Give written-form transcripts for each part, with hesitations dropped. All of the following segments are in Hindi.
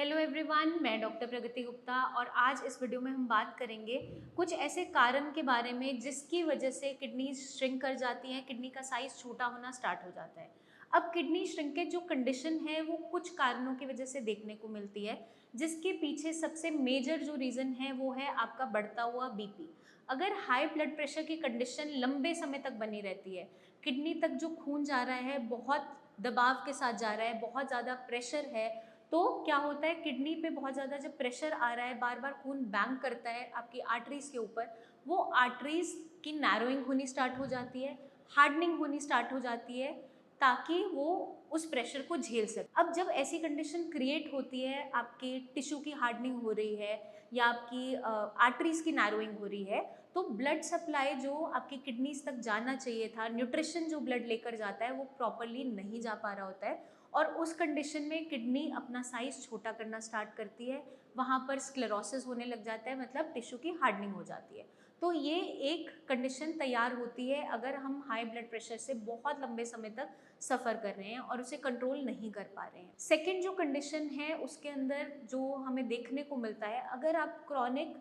हेलो एवरीवन, मैं डॉक्टर प्रगति गुप्ता और आज इस वीडियो में हम बात करेंगे कुछ ऐसे कारण के बारे में जिसकी वजह से किडनी श्रिंक कर जाती हैं, किडनी का साइज़ छोटा होना स्टार्ट हो जाता है। अब किडनी श्रिंकेज जो कंडीशन है वो कुछ कारणों की वजह से देखने को मिलती है, जिसके पीछे सबसे मेजर जो रीज़न है वो है आपका बढ़ता हुआ बीपी। अगर हाई ब्लड प्रेशर की कंडीशन लंबे समय तक बनी रहती है, किडनी तक जो खून जा रहा है बहुत दबाव के साथ जा रहा है, बहुत ज़्यादा प्रेशर है, तो क्या होता है किडनी पे बहुत ज़्यादा जब प्रेशर आ रहा है, बार बार खून बैंक करता है आपकी आर्टरीज के ऊपर, वो आर्टरीज की नैरोइंग होनी स्टार्ट हो जाती है, हार्डनिंग होनी स्टार्ट हो जाती है, ताकि वो उस प्रेशर को झेल सके। अब जब ऐसी कंडीशन क्रिएट होती है, आपकी टिश्यू की हार्डनिंग हो रही है या आपकी आर्टरीज की नैरोइंग हो रही है, तो ब्लड सप्लाई जो आपकी किडनीज तक जाना चाहिए था, न्यूट्रिशन जो ब्लड लेकर जाता है वो प्रॉपरली नहीं जा पा रहा होता है और उस कंडीशन में किडनी अपना साइज छोटा करना स्टार्ट करती है, वहाँ पर स्क्लेरोसिस होने लग जाता है, मतलब टिश्यू की हार्डनिंग हो जाती है। तो ये एक कंडीशन तैयार होती है अगर हम हाई ब्लड प्रेशर से बहुत लंबे समय तक सफ़र कर रहे हैं और उसे कंट्रोल नहीं कर पा रहे हैं। सेकेंड जो कंडीशन है उसके अंदर जो हमें देखने को मिलता है, अगर आप क्रॉनिक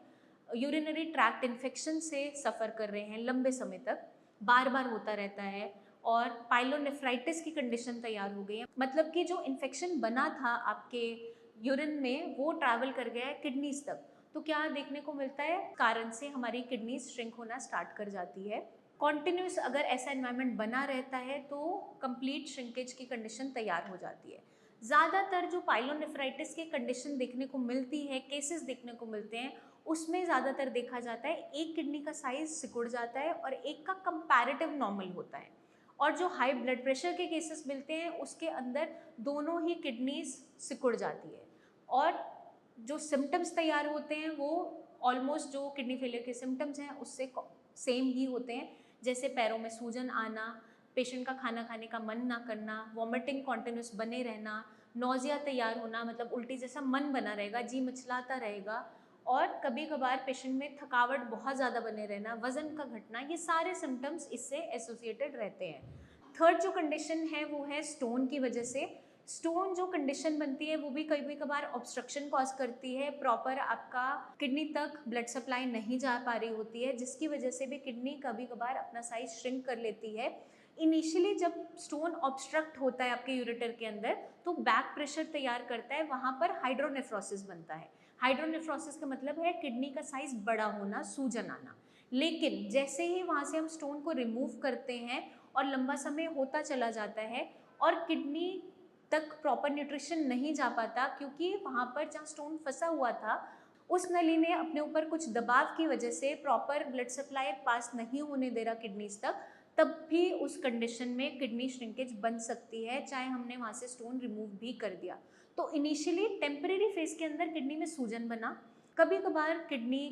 यूरिनरी ट्रैक्ट इन्फेक्शन से सफ़र कर रहे हैं लंबे समय तक, बार बार होता रहता है और पाइलोनेफ्राइटिस की कंडीशन तैयार हो गई है, मतलब कि जो इन्फेक्शन बना था आपके यूरिन में वो ट्रैवल कर गया है किडनीज तक, तो क्या देखने को मिलता है, कारण से हमारी किडनीज श्रिंक होना स्टार्ट कर जाती है। कॉन्टिन्यूस अगर ऐसा एनवायरनमेंट बना रहता है तो कंप्लीट श्रिंकेज की कंडीशन तैयार हो जाती है। ज़्यादातर जो पाइलोनेफ्राइटिस की कंडीशन देखने को मिलती है, केसेस देखने को मिलते हैं, उसमें ज़्यादातर देखा जाता है एक किडनी का साइज सिकुड़ जाता है और एक का कंपैरेटिव नॉर्मल होता है। और जो हाई ब्लड प्रेशर के केसेस मिलते हैं उसके अंदर दोनों ही किडनीज सिकुड़ जाती है और जो सिम्टम्स तैयार होते हैं वो ऑलमोस्ट जो किडनी फेलियर के सिम्टम्स हैं उससे सेम ही होते हैं, जैसे पैरों में सूजन आना, पेशेंट का खाना खाने का मन ना करना, वॉमिटिंग कॉन्टिन्यूस बने रहना, नौजिया तैयार होना, मतलब उल्टी जैसा मन बना रहेगा, जी मिचलाता रहेगा, और कभी कभार पेशेंट में थकावट बहुत ज़्यादा बने रहना, वजन का घटना, ये सारे सिम्टम्स इससे एसोसिएटेड रहते हैं। थर्ड जो कंडीशन है वो है स्टोन की वजह से। स्टोन जो कंडीशन बनती है वो भी कभी कभार ऑब्स्ट्रक्शन कॉज करती है, प्रॉपर आपका किडनी तक ब्लड सप्लाई नहीं जा पा रही होती है, जिसकी वजह से भी किडनी कभी कभार अपना साइज श्रिंक कर लेती है। इनिशियली जब स्टोन ऑब्स्ट्रक्ट होता है आपके यूरेटर के अंदर तो बैक प्रेशर तैयार करता है, वहाँ पर हाइड्रोनेफ्रोसिस बनता है। हाइड्रोनेफ्रोसिस का मतलब है किडनी का साइज बड़ा होना, सूजन आना। लेकिन जैसे ही वहाँ से हम स्टोन को रिमूव करते हैं और लंबा समय होता चला जाता है और किडनी तक प्रॉपर न्यूट्रिशन नहीं जा पाता, क्योंकि वहाँ पर जहाँ स्टोन फंसा हुआ था उस नली ने अपने ऊपर कुछ दबाव की वजह से प्रॉपर ब्लड सप्लाई पास नहीं होने दे रहा किडनीज तक, तब भी उस कंडीशन में किडनी श्रिंकेज बन सकती है, चाहे हमने वहाँ से स्टोन रिमूव भी कर दिया। तो इनिशियली टेम्परेरी फेज के अंदर किडनी में सूजन बना, कभी कभार किडनी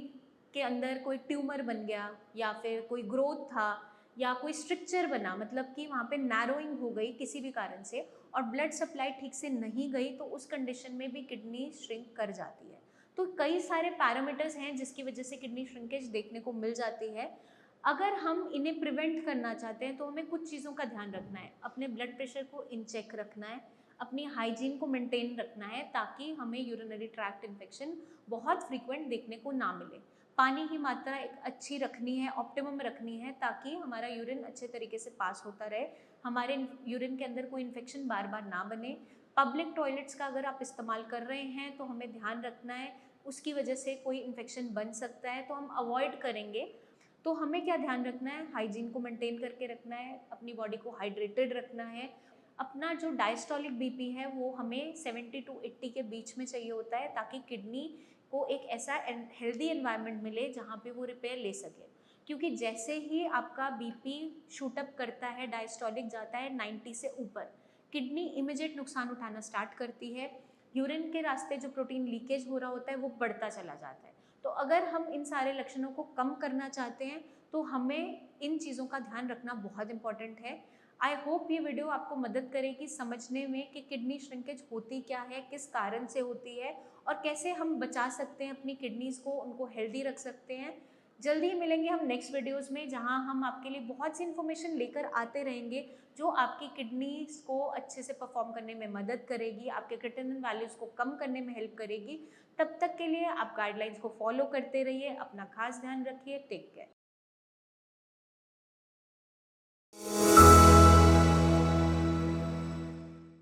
के अंदर कोई ट्यूमर बन गया या फिर कोई ग्रोथ था या कोई स्ट्रक्चर बना, मतलब कि वहाँ पे नैरोइंग हो गई किसी भी कारण से और ब्लड सप्लाई ठीक से नहीं गई, तो उस कंडीशन में भी किडनी श्रिंक कर जाती है। तो कई सारे पैरामीटर्स हैं जिसकी वजह से किडनी श्रिंकेज देखने को मिल जाती है। अगर हम इन्हें प्रिवेंट करना चाहते हैं तो हमें कुछ चीज़ों का ध्यान रखना है, अपने ब्लड प्रेशर को इन चेक रखना है, अपनी हाइजीन को मेंटेन रखना है, ताकि हमें यूरिनरी ट्रैक्ट इन्फेक्शन बहुत फ्रीक्वेंट देखने को ना मिले। पानी की मात्रा एक अच्छी रखनी है, ऑप्टिमम रखनी है, ताकि हमारा यूरिन अच्छे तरीके से पास होता रहे, हमारे यूरिन के अंदर कोई इन्फेक्शन बार बार ना बने। पब्लिक टॉयलेट्स का अगर आप इस्तेमाल कर रहे हैं तो हमें ध्यान रखना है, उसकी वजह से कोई इन्फेक्शन बन सकता है तो हम अवॉइड करेंगे। तो हमें क्या ध्यान रखना है, हाइजीन को मेंटेन करके रखना है, अपनी बॉडी को हाइड्रेटेड रखना है। अपना जो डायस्टोलिक बीपी है वो हमें 70 टू 80 के बीच में चाहिए होता है, ताकि किडनी को एक ऐसा हेल्दी एनवायरनमेंट मिले जहाँ पे वो रिपेयर ले सके। क्योंकि जैसे ही आपका बीपी शूटअप करता है, डायस्टोलिक जाता है 90 से ऊपर, किडनी इमीडिएट नुकसान उठाना स्टार्ट करती है, यूरिन के रास्ते जो प्रोटीन लीकेज हो रहा होता है वो बढ़ता चला जाता है। तो अगर हम इन सारे लक्षणों को कम करना चाहते हैं तो हमें इन चीज़ों का ध्यान रखना बहुत इंपॉर्टेंट है। आई होप ये वीडियो आपको मदद करेगी समझने में कि किडनी श्रिंकेज होती क्या है, किस कारण से होती है और कैसे हम बचा सकते हैं अपनी किडनीज़ को, उनको हेल्दी रख सकते हैं। जल्दी ही मिलेंगे हम नेक्स्ट वीडियोस में, जहां हम आपके लिए बहुत सी इन्फॉर्मेशन लेकर आते रहेंगे जो आपकी किडनीज को अच्छे से परफॉर्म करने में मदद करेगी, आपके क्रिएटिनिन वैल्यूज को कम करने में हेल्प करेगी। तब तक के लिए आप गाइडलाइंस को फॉलो करते रहिए, अपना खास ध्यान रखिए। Take care.